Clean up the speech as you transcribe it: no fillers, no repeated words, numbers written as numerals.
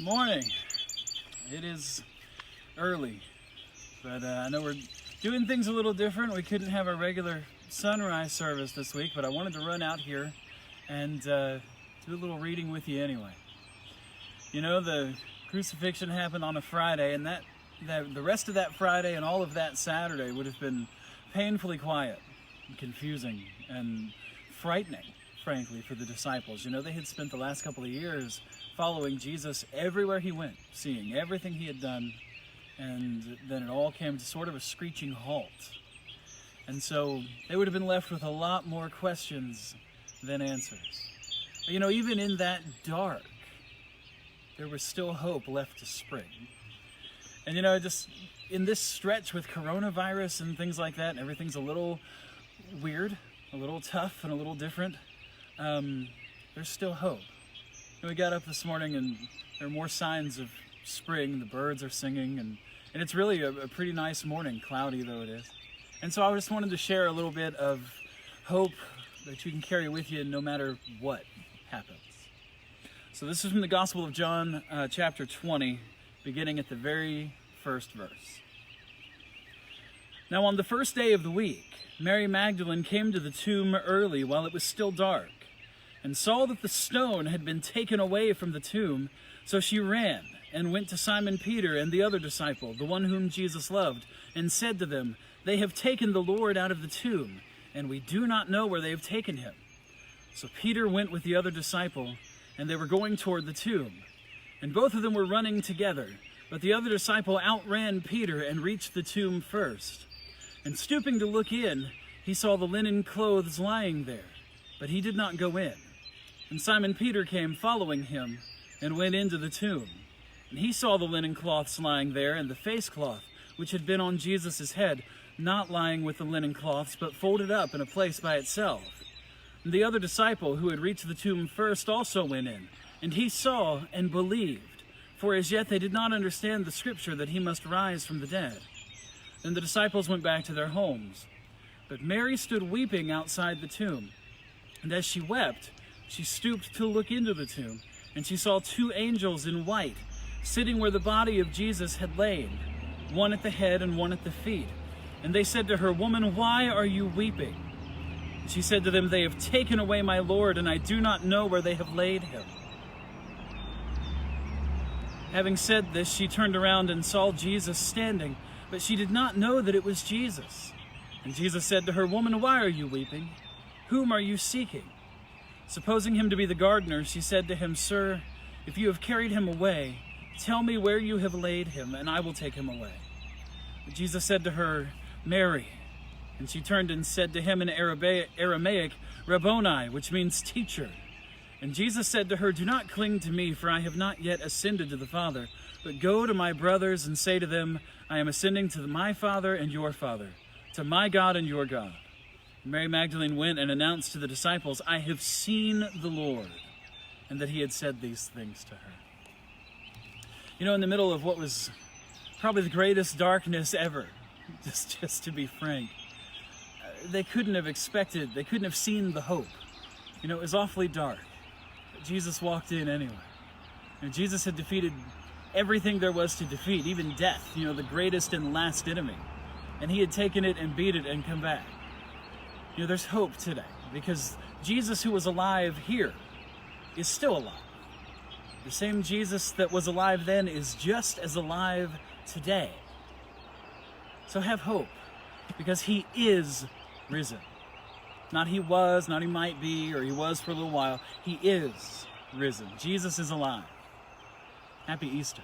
Morning. It is early, but I know we're doing things a little different. We couldn't have our regular sunrise service this week, but I wanted to run out here and do a little reading with you anyway. You know, the crucifixion happened on a Friday, and the rest of that Friday and all of that Saturday would have been painfully quiet and confusing and frightening, frankly, for the disciples. You know, they had spent the last couple of years following Jesus everywhere he went, seeing everything he had done, and then it all came to sort of a screeching halt. And so they would have been left with a lot more questions than answers. But, you know, even in that dark, there was still hope left to spring. And, you know, just in this stretch with coronavirus and things like that, and everything's a little weird, a little tough, and a little different, there's still hope. We got up this morning and there are more signs of spring. The birds are singing, and it's really a pretty nice morning, cloudy though it is. And so I just wanted to share a little bit of hope that you can carry with you no matter what happens. So this is from the Gospel of John, chapter 20, beginning at the very first verse. Now on the first day of the week, Mary Magdalene came to the tomb early while it was still dark, and saw that the stone had been taken away from the tomb. So she ran and went to Simon Peter and the other disciple, the one whom Jesus loved, and said to them, "They have taken the Lord out of the tomb, and we do not know where they have taken him." So Peter went with the other disciple, and they were going toward the tomb. And both of them were running together, but the other disciple outran Peter and reached the tomb first. And stooping to look in, he saw the linen clothes lying there, but he did not go in. And Simon Peter came following him and went into the tomb. And he saw the linen cloths lying there, and the face cloth, which had been on Jesus' head, not lying with the linen cloths, but folded up in a place by itself. And the other disciple, who had reached the tomb first, also went in, and he saw and believed, for as yet they did not understand the scripture that he must rise from the dead. Then the disciples went back to their homes. But Mary stood weeping outside the tomb. And as she wept, she stooped to look into the tomb, and she saw two angels in white, sitting where the body of Jesus had lain, one at the head and one at the feet. And they said to her, "Woman, why are you weeping?" And she said to them, "They have taken away my Lord, and I do not know where they have laid him." Having said this, she turned around and saw Jesus standing, but she did not know that it was Jesus. And Jesus said to her, "Woman, why are you weeping? Whom are you seeking?" Supposing him to be the gardener, she said to him, "Sir, if you have carried him away, tell me where you have laid him, and I will take him away." But Jesus said to her, "Mary." And she turned and said to him in Aramaic, "Rabboni," which means teacher. And Jesus said to her, "Do not cling to me, for I have not yet ascended to the Father, but go to my brothers and say to them, I am ascending to my Father and your Father, to my God and your God." Mary Magdalene went and announced to the disciples, "I have seen the Lord," and that he had said these things to her. You know, in the middle of what was probably the greatest darkness ever, just to be frank, they couldn't have seen the hope. You know, it was awfully dark. But Jesus walked in anyway. And Jesus had defeated everything there was to defeat, even death, you know, the greatest and last enemy. And he had taken it and beat it and come back. You know, there's hope today, because Jesus, who was alive here, is still alive. The same Jesus that was alive then is just as alive today. So have hope, because he is risen. Not he was, not he might be, or he was for a little while. He is risen. Jesus is alive. Happy Easter.